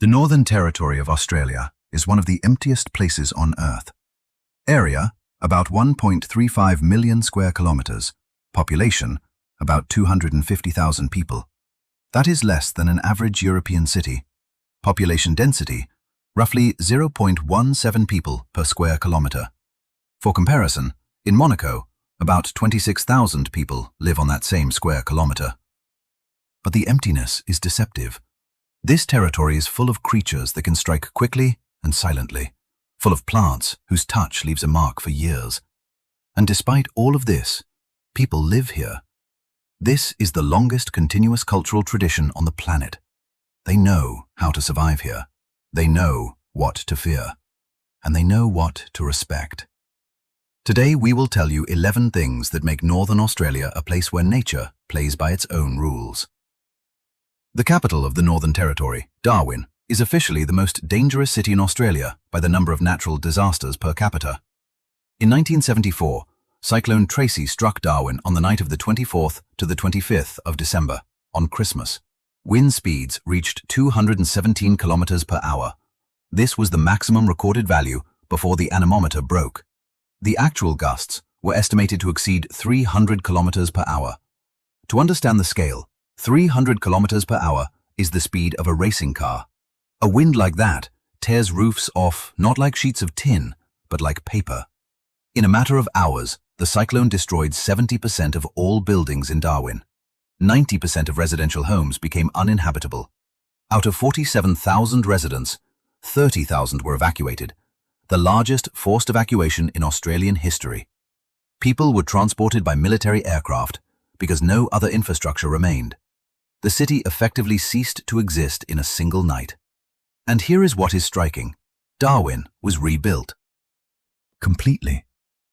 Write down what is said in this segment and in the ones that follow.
The Northern Territory of Australia is one of the emptiest places on Earth. Area, about 1.35 million square kilometers. Population, about 250,000 people. That is less than an average European city. Population density, roughly 0.17 people per square kilometer. For comparison, in Monaco, about 26,000 people live on that same square kilometer. But the emptiness is deceptive. This territory is full of creatures that can strike quickly and silently, full of plants whose touch leaves a mark for years. And despite all of this, people live here. This is the longest continuous cultural tradition on the planet. They know how to survive here. They know what to fear. And they know what to respect. Today we will tell you 11 things that make Northern Australia a place where nature plays by its own rules. The capital of the Northern Territory, Darwin, is officially the most dangerous city in Australia by the number of natural disasters per capita. In 1974, Cyclone Tracy struck Darwin on the night of the 24th to the 25th of December, on Christmas. Wind speeds reached 217 kilometers per hour. This was the maximum recorded value before the anemometer broke. The actual gusts were estimated to exceed 300 kilometers per hour. To understand the scale, 300 kilometers per hour is the speed of a racing car. A wind like that tears roofs off not like sheets of tin, but like paper. In a matter of hours, the cyclone destroyed 70% of all buildings in Darwin. 90% of residential homes became uninhabitable. Out of 47,000 residents, 30,000 were evacuated, the largest forced evacuation in Australian history. People were transported by military aircraft because no other infrastructure remained. The city effectively ceased to exist in a single night. And here is what is striking. Darwin was rebuilt. Completely.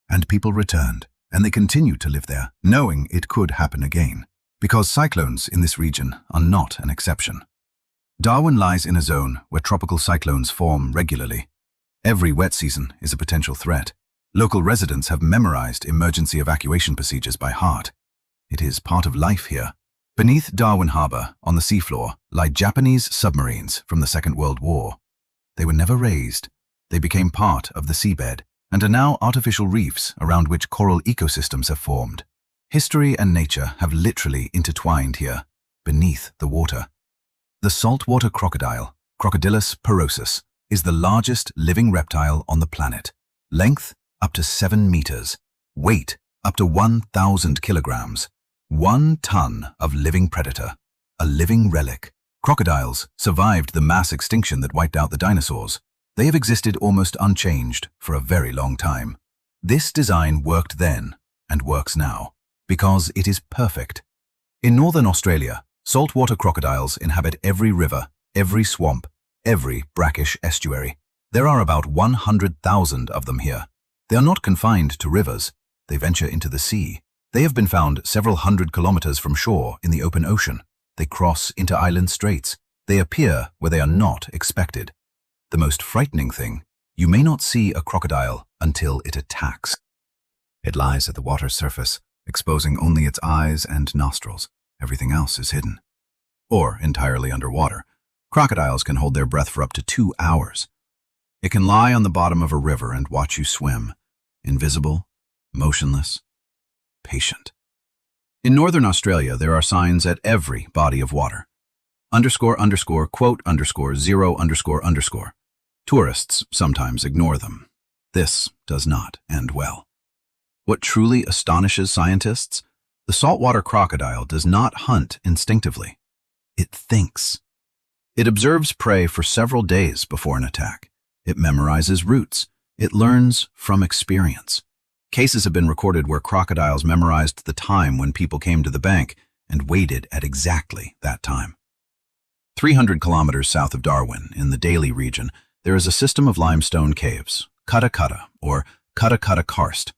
And people returned, and they continued to live there, knowing it could happen again, because cyclones in this region are not an exception. Darwin lies in a zone where tropical cyclones form regularly. Every wet season is a potential threat. Local residents have memorized emergency evacuation procedures by heart. It is part of life here. Beneath Darwin Harbour, on the seafloor, lie Japanese submarines from the Second World War. They were never raised. They became part of the seabed and are now artificial reefs around which coral ecosystems have formed. History and nature have literally intertwined here, beneath the water. The saltwater crocodile, Crocodilus porosus, is the largest living reptile on the planet. Length up to 7 meters. Weight up to 1,000 kilograms. 1 ton of living predator. A living relic. Crocodiles survived the mass extinction that wiped out the dinosaurs. They have existed almost unchanged for a very long time. This design worked then and works now because it is perfect. In Northern Australia, saltwater crocodiles inhabit every river, every swamp, every brackish estuary. There are about 100,000 of them here. They are not confined to rivers. They venture into the sea. They have been found several hundred kilometers from shore in the open ocean. They cross into island straits. They appear where they are not expected. The most frightening thing, you may not see a crocodile until it attacks. It lies at the water's surface, exposing only its eyes and nostrils. Everything else is hidden. Or entirely underwater. Crocodiles can hold their breath for up to 2 hours. It can lie on the bottom of a river and watch you swim, invisible, motionless, patient. In Northern Australia, there are signs at every body of water. __quote_0__. Tourists sometimes ignore them. This does not end well. What truly astonishes scientists? The saltwater crocodile does not hunt instinctively. It thinks. It observes prey for several days before an attack. It memorizes routes. It learns from experience. Cases have been recorded where crocodiles memorized the time when people came to the bank and waited at exactly that time. 300 kilometers south of Darwin, in the Daly region, there is a system of limestone caves, Kutta Kutta, or Kutta Kutta Karst.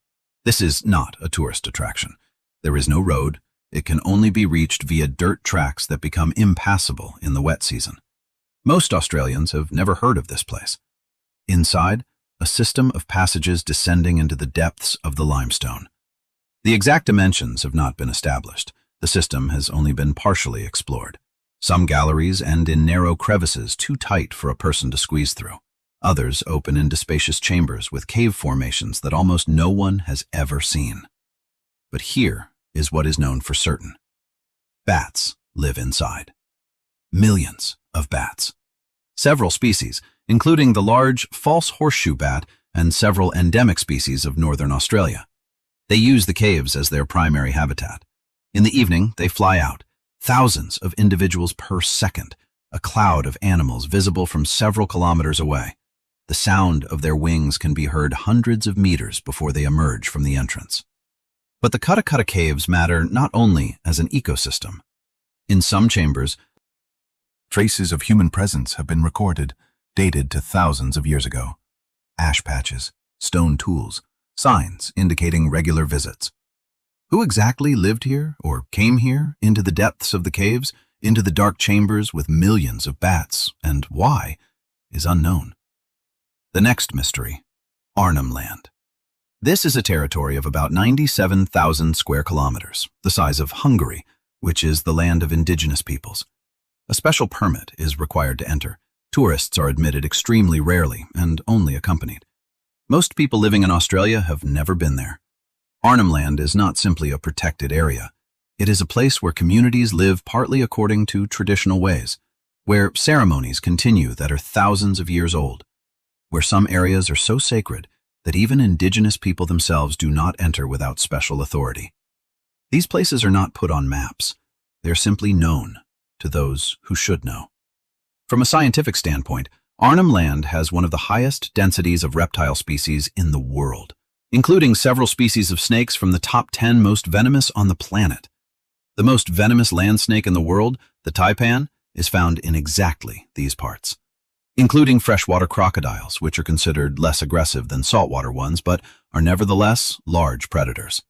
This is not a tourist attraction. There is no road. It can only be reached via dirt tracks that become impassable in the wet season. Most Australians have never heard of this place. Inside, a system of passages descending into the depths of the limestone. The exact dimensions have not been established. The system has only been partially explored. Some galleries end in narrow crevices too tight for a person to squeeze through. Others open into spacious chambers with cave formations that almost no one has ever seen. But here is what is known for certain. Bats live inside. Millions of bats. Several species, including the large false horseshoe bat and several endemic species of northern Australia. They use the caves as their primary habitat. In the evening, they fly out, thousands of individuals per second, a cloud of animals visible from several kilometers away. The sound of their wings can be heard hundreds of meters before they emerge from the entrance. But the Kutta Kutta caves matter not only as an ecosystem. In some chambers, traces of human presence have been recorded, dated to thousands of years ago. Ash patches, stone tools, signs indicating regular visits. Who exactly lived here or came here into the depths of the caves, into the dark chambers with millions of bats, and why, is unknown. The next mystery, Arnhem Land. This is a territory of about 97,000 square kilometers, the size of Hungary, which is the land of indigenous peoples. A special permit is required to enter. Tourists are admitted extremely rarely and only accompanied. Most people living in Australia have never been there. Arnhem Land is not simply a protected area. It is a place where communities live partly according to traditional ways, where ceremonies continue that are thousands of years old, where some areas are so sacred that even indigenous people themselves do not enter without special authority. These places are not put on maps. They are simply known to those who should know. From a scientific standpoint, Arnhem Land has one of the highest densities of reptile species in the world, including several species of snakes from the top 10 most venomous on the planet. The most venomous land snake in the world, the taipan, is found in exactly these parts, including freshwater crocodiles, which are considered less aggressive than saltwater ones, but are nevertheless large predators.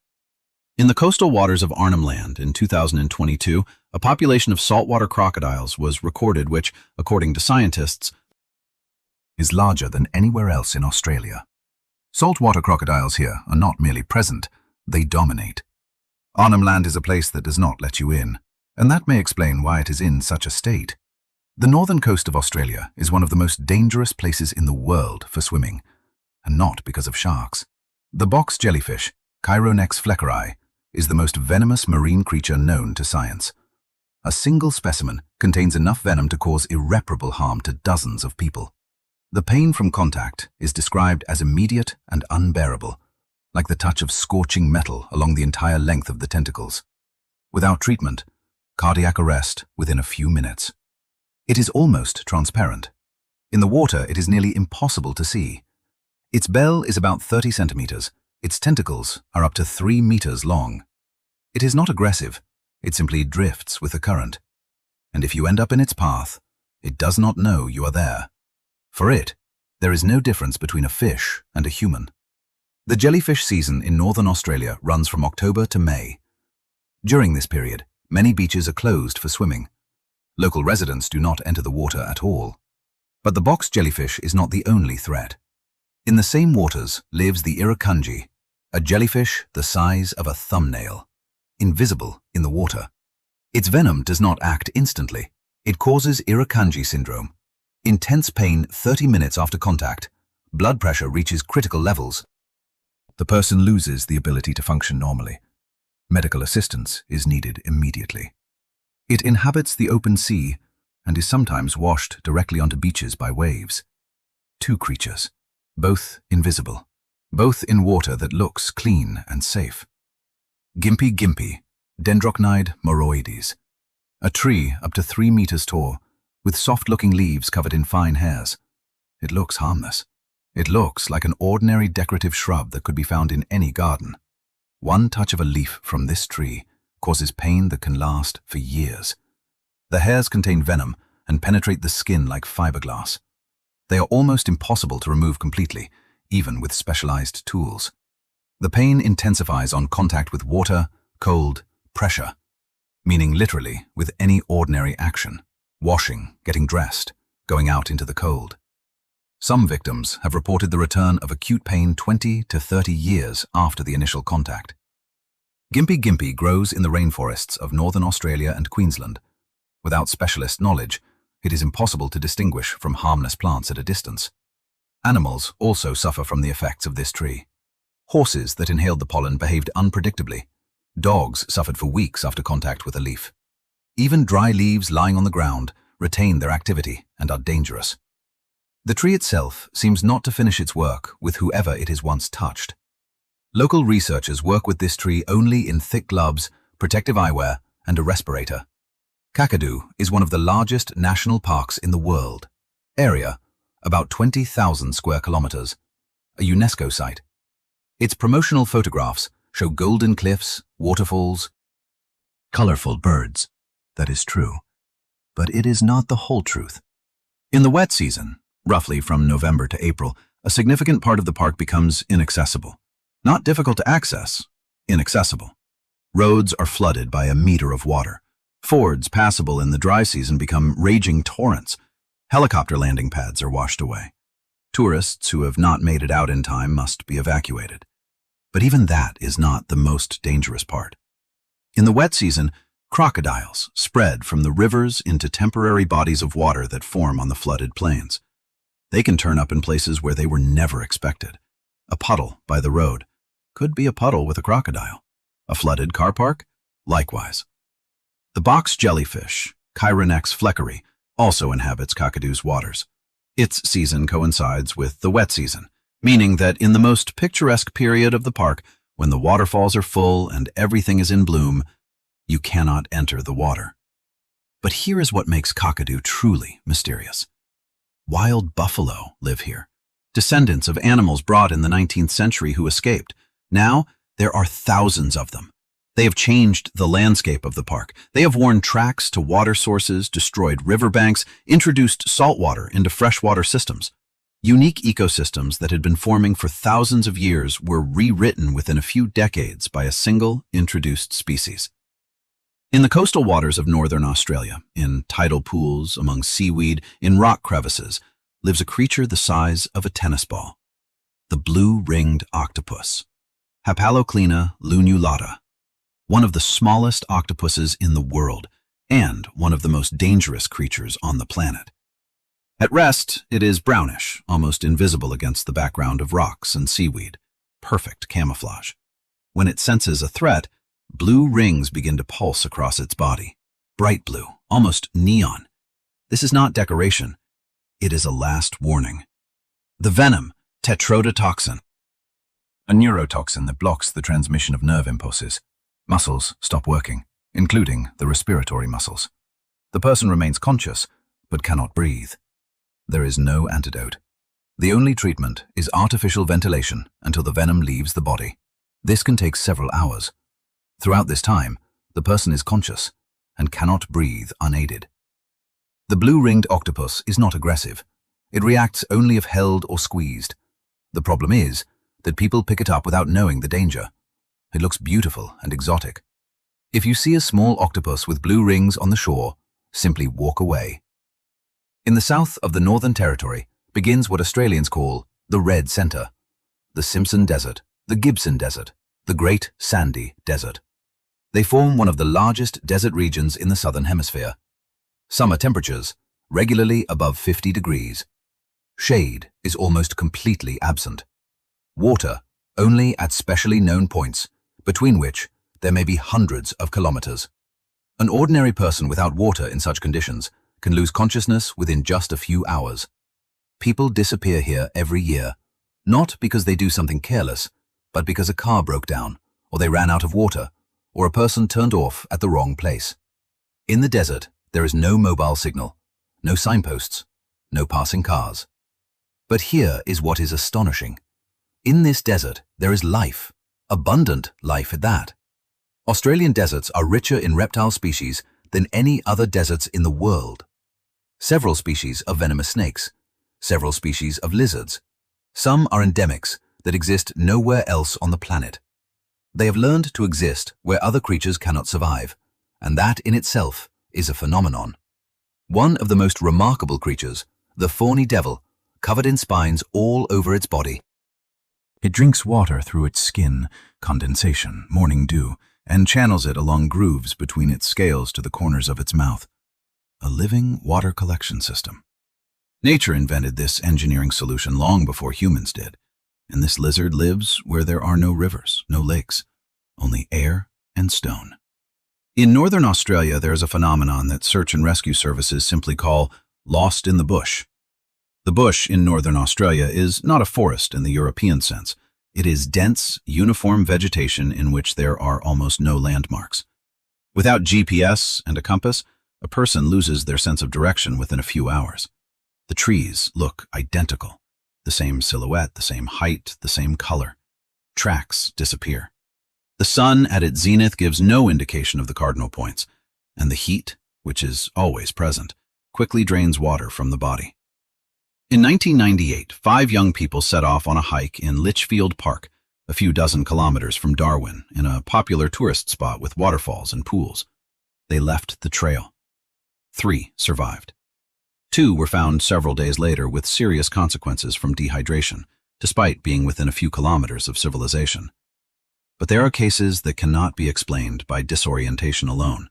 In the coastal waters of Arnhem Land in 2022, a population of saltwater crocodiles was recorded which, according to scientists, is larger than anywhere else in Australia. Saltwater crocodiles here are not merely present, they dominate. Arnhem Land is a place that does not let you in, and that may explain why it is in such a state. The northern coast of Australia is one of the most dangerous places in the world for swimming, and not because of sharks. The box jellyfish, Chironex fleckeri, is the most venomous marine creature known to science. A single specimen contains enough venom to cause irreparable harm to dozens of people. The pain from contact is described as immediate and unbearable, like the touch of scorching metal along the entire length of the tentacles. Without treatment, cardiac arrest within a few minutes. It is almost transparent. In the water, it is nearly impossible to see. Its bell is about 30 centimeters. Its tentacles are up to 3 meters long. It is not aggressive. It simply drifts with the current. And if you end up in its path, it does not know you are there. For it, there is no difference between a fish and a human. The jellyfish season in northern Australia runs from October to May. During this period, many beaches are closed for swimming. Local residents do not enter the water at all. But the box jellyfish is not the only threat. In the same waters lives the irukandji, a jellyfish the size of a thumbnail, invisible in the water. Its venom does not act instantly. It causes irukandji syndrome. Intense pain 30 minutes after contact. Blood pressure reaches critical levels. The person loses the ability to function normally. Medical assistance is needed immediately. It inhabits the open sea and is sometimes washed directly onto beaches by waves. Two creatures, both invisible, both in water that looks clean and safe. Gympie gympie, Dendrocnide moroides, a tree up to 3 meters tall, with soft-looking leaves covered in fine hairs. It looks harmless. It looks like an ordinary decorative shrub that could be found in any garden. One touch of a leaf from this tree causes pain that can last for years. The hairs contain venom and penetrate the skin like fiberglass. They are almost impossible to remove completely, even with specialized tools. The pain intensifies on contact with water, cold, pressure, meaning literally with any ordinary action. Washing, getting dressed, going out into the cold. Some victims have reported the return of acute pain 20 to 30 years after the initial contact. Gympie gympie grows in the rainforests of northern Australia and Queensland. Without specialist knowledge, it is impossible to distinguish from harmless plants at a distance. Animals also suffer from the effects of this tree. Horses that inhaled the pollen behaved unpredictably. Dogs suffered for weeks after contact with a leaf. Even dry leaves lying on the ground retain their activity and are dangerous. The tree itself seems not to finish its work with whoever it is once touched. Local researchers work with this tree only in thick gloves, protective eyewear, and a respirator. Kakadu is one of the largest national parks in the world. Area, about 20,000 square kilometers. A UNESCO site. Its promotional photographs show golden cliffs, waterfalls, colorful birds. That is true. But it is not the whole truth. In the wet season, roughly from November to April, a significant part of the park becomes inaccessible. Not difficult to access, inaccessible. Roads are flooded by a meter of water. Fords passable in the dry season become raging torrents. Helicopter landing pads are washed away. Tourists who have not made it out in time must be evacuated. But even that is not the most dangerous part. In the wet season, crocodiles spread from the rivers into temporary bodies of water that form on the flooded plains. They can turn up in places where they were never expected. A puddle by the road could be a puddle with a crocodile. A flooded car park? Likewise. The box jellyfish, Chironex fleckeri, also inhabits Kakadu's waters. Its season coincides with the wet season, meaning that in the most picturesque period of the park, when the waterfalls are full and everything is in bloom, you cannot enter the water. But here is what makes Kakadu truly mysterious. Wild buffalo live here, descendants of animals brought in the 19th century who escaped. Now, there are thousands of them. They have changed the landscape of the park. They have worn tracks to water sources, destroyed riverbanks, introduced saltwater into freshwater systems. Unique ecosystems that had been forming for thousands of years were rewritten within a few decades by a single introduced species. In the coastal waters of northern Australia, in tidal pools, among seaweed, in rock crevices, lives a creature the size of a tennis ball. The blue-ringed octopus, Hapaloclina lunulata, one of the smallest octopuses in the world, and one of the most dangerous creatures on the planet. At rest, it is brownish, almost invisible against the background of rocks and seaweed. Perfect camouflage. When it senses a threat, blue rings begin to pulse across its body. Bright blue, almost neon. This is not decoration. It is a last warning. The venom, tetrodotoxin, a neurotoxin that blocks the transmission of nerve impulses. Muscles stop working, including the respiratory muscles. The person remains conscious, but cannot breathe. There is no antidote. The only treatment is artificial ventilation until the venom leaves the body. This can take several hours. Throughout this time, the person is conscious and cannot breathe unaided. The blue-ringed octopus is not aggressive. It reacts only if held or squeezed. The problem is that people pick it up without knowing the danger. It looks beautiful and exotic. If you see a small octopus with blue rings on the shore, simply walk away. In the south of the Northern Territory begins what Australians call the Red Centre, the Simpson Desert, the Gibson Desert, the Great Sandy Desert. They form one of the largest desert regions in the Southern Hemisphere. Summer temperatures regularly above 50 degrees. Shade is almost completely absent. Water only at specially known points, between which there may be hundreds of kilometers. An ordinary person without water in such conditions can lose consciousness within just a few hours. People disappear here every year, not because they do something careless, but because a car broke down, or they ran out of water, or a person turned off at the wrong place. In the desert, there is no mobile signal, no signposts, no passing cars. But here is what is astonishing. In this desert, there is life, abundant life at that. Australian deserts are richer in reptile species than any other deserts in the world. Several species of venomous snakes, several species of lizards. Some are endemics that exist nowhere else on the planet. They have learned to exist where other creatures cannot survive, and that in itself is a phenomenon. One of the most remarkable creatures, the thorny devil, covered in spines all over its body. It drinks water through its skin, condensation, morning dew, and channels it along grooves between its scales to the corners of its mouth. a living water collection system. Nature invented this engineering solution long before humans did, and this lizard lives where there are no rivers, no lakes, only air and stone. In northern Australia, there is a phenomenon that search and rescue services simply call lost in the bush. The bush in northern Australia is not a forest in the European sense. It is dense, uniform vegetation in which there are almost no landmarks. Without GPS and a compass, a person loses their sense of direction within a few hours. The trees look identical. The same silhouette, the same height, the same color. Tracks disappear. The sun at its zenith gives no indication of the cardinal points, and the heat, which is always present, quickly drains water from the body. In 1998, 5 young people set off on a hike in Litchfield Park, a few dozen kilometers from Darwin, in a popular tourist spot with waterfalls and pools. They left the trail. 3 survived. 2 were found several days later with serious consequences from dehydration, despite being within a few kilometers of civilization. But there are cases that cannot be explained by disorientation alone.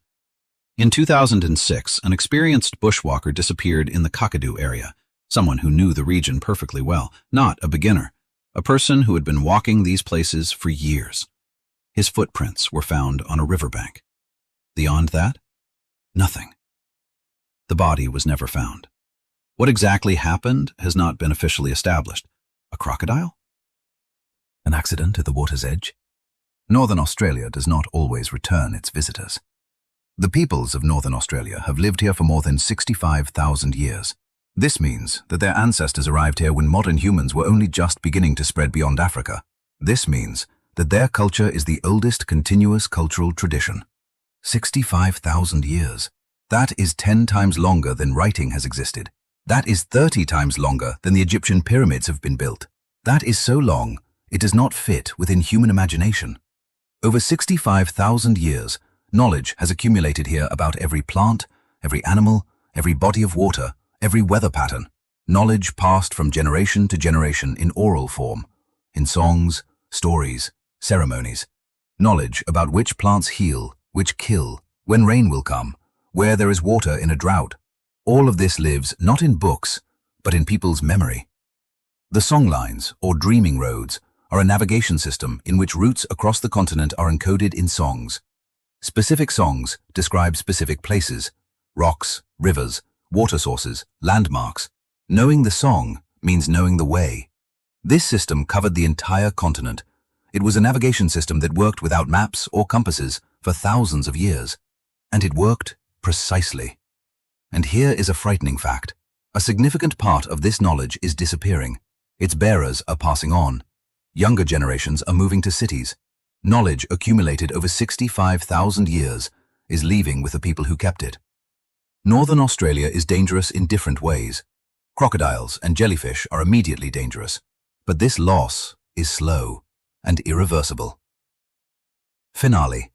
In 2006, an experienced bushwalker disappeared in the Kakadu area, someone who knew the region perfectly well, not a beginner, a person who had been walking these places for years. His footprints were found on a riverbank. Beyond that, nothing. The body was never found. What exactly happened has not been officially established. A crocodile? An accident at the water's edge? Northern Australia does not always return its visitors. The peoples of Northern Australia have lived here for more than 65,000 years. This means that their ancestors arrived here when modern humans were only just beginning to spread beyond Africa. This means that their culture is the oldest continuous cultural tradition. 65,000 years. That is 10 times longer than writing has existed. That is 30 times longer than the Egyptian pyramids have been built. That is so long, it does not fit within human imagination. Over 65,000 years, knowledge has accumulated here about every plant, every animal, every body of water, every weather pattern. Knowledge passed from generation to generation in oral form, in songs, stories, ceremonies. Knowledge about which plants heal, which kill, when rain will come, where there is water in a drought. All of this lives not in books, but in people's memory. The songlines, or dreaming roads, are a navigation system in which routes across the continent are encoded in songs. Specific songs describe specific places, rocks, rivers, water sources, landmarks. Knowing the song means knowing the way. This system covered the entire continent. It was a navigation system that worked without maps or compasses for thousands of years. And it worked precisely. And here is a frightening fact. A significant part of this knowledge is disappearing. Its bearers are passing on. Younger generations are moving to cities. Knowledge accumulated over 65,000 years is leaving with the people who kept it. Northern Australia is dangerous in different ways. Crocodiles and jellyfish are immediately dangerous, but this loss is slow and irreversible. Finale.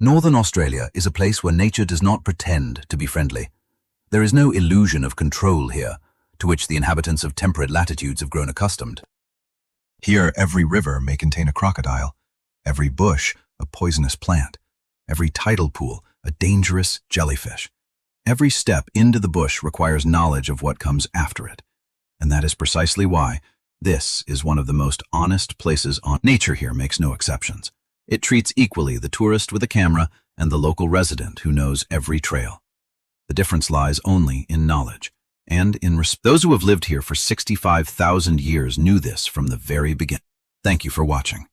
Northern Australia is a place where nature does not pretend to be friendly. There is no illusion of control here, to which the inhabitants of temperate latitudes have grown accustomed. Here, every river may contain a crocodile, every bush a poisonous plant, every tidal pool a dangerous jellyfish. Every step into the bush requires knowledge of what comes after it, and that is precisely why this is one of the most honest places on. Nature here makes no exceptions. It treats equally the tourist with a camera and the local resident who knows every trail. The difference lies only in knowledge and in respect. Those who have lived here for 65,000 years knew this from the very beginning. Thank you for watching.